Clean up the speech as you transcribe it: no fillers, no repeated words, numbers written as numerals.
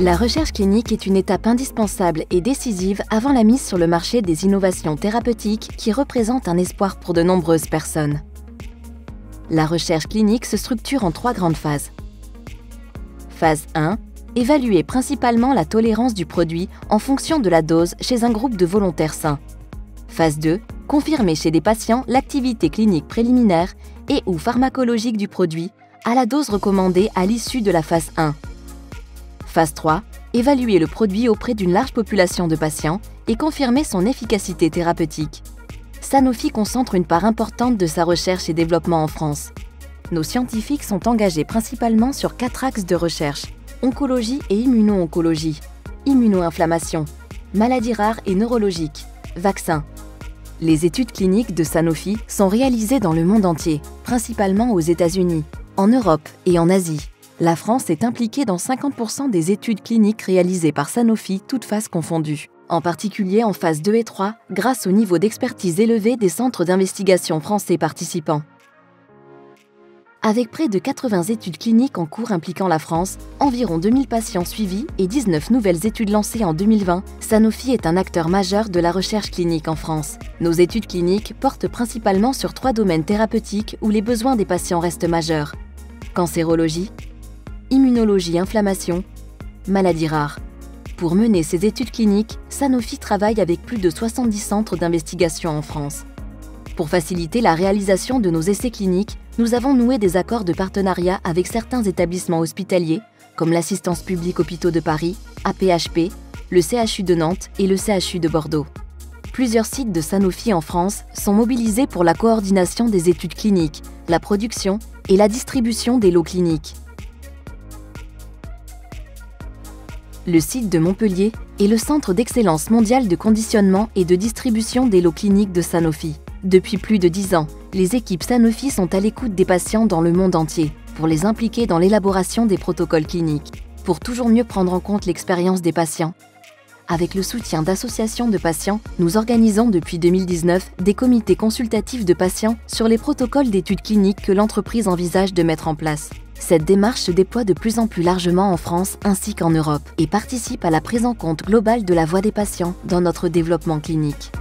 La recherche clinique est une étape indispensable et décisive avant la mise sur le marché des innovations thérapeutiques qui représentent un espoir pour de nombreuses personnes. La recherche clinique se structure en 3 grandes phases. Phase 1. Évaluer principalement la tolérance du produit en fonction de la dose chez un groupe de volontaires sains. Phase 2. Confirmer chez des patients l'activité clinique préliminaire et ou pharmacologique du produit à la dose recommandée à l'issue de la phase 1. Phase 3. Évaluer le produit auprès d'une large population de patients et confirmer son efficacité thérapeutique. Sanofi concentre une part importante de sa recherche et développement en France. Nos scientifiques sont engagés principalement sur 4 axes de recherche: oncologie et immuno-oncologie, immuno-inflammation, maladies rares et neurologiques, vaccins. Les études cliniques de Sanofi sont réalisées dans le monde entier, principalement aux États-Unis, en Europe et en Asie. La France est impliquée dans 50% des études cliniques réalisées par Sanofi, toutes phases confondues, en particulier en phase 2 et 3, grâce au niveau d'expertise élevé des centres d'investigation français participants. Avec près de 80 études cliniques en cours impliquant la France, environ 2000 patients suivis et 19 nouvelles études lancées en 2020, Sanofi est un acteur majeur de la recherche clinique en France. Nos études cliniques portent principalement sur 3 domaines thérapeutiques où les besoins des patients restent majeurs: cancérologie, immunologie, inflammation, maladies rares. Pour mener ces études cliniques, Sanofi travaille avec plus de 70 centres d'investigation en France. Pour faciliter la réalisation de nos essais cliniques, nous avons noué des accords de partenariat avec certains établissements hospitaliers, comme l'Assistance publique Hôpitaux de Paris, AP-HP, le CHU de Nantes et le CHU de Bordeaux. Plusieurs sites de Sanofi en France sont mobilisés pour la coordination des études cliniques, la production et la distribution des lots cliniques. Le site de Montpellier est le centre d'excellence mondial de conditionnement et de distribution des lots cliniques de Sanofi. Depuis plus de 10 ans, les équipes Sanofi sont à l'écoute des patients dans le monde entier pour les impliquer dans l'élaboration des protocoles cliniques, pour toujours mieux prendre en compte l'expérience des patients. Avec le soutien d'associations de patients, nous organisons depuis 2019 des comités consultatifs de patients sur les protocoles d'études cliniques que l'entreprise envisage de mettre en place. Cette démarche se déploie de plus en plus largement en France ainsi qu'en Europe et participe à la prise en compte globale de la voix des patients dans notre développement clinique.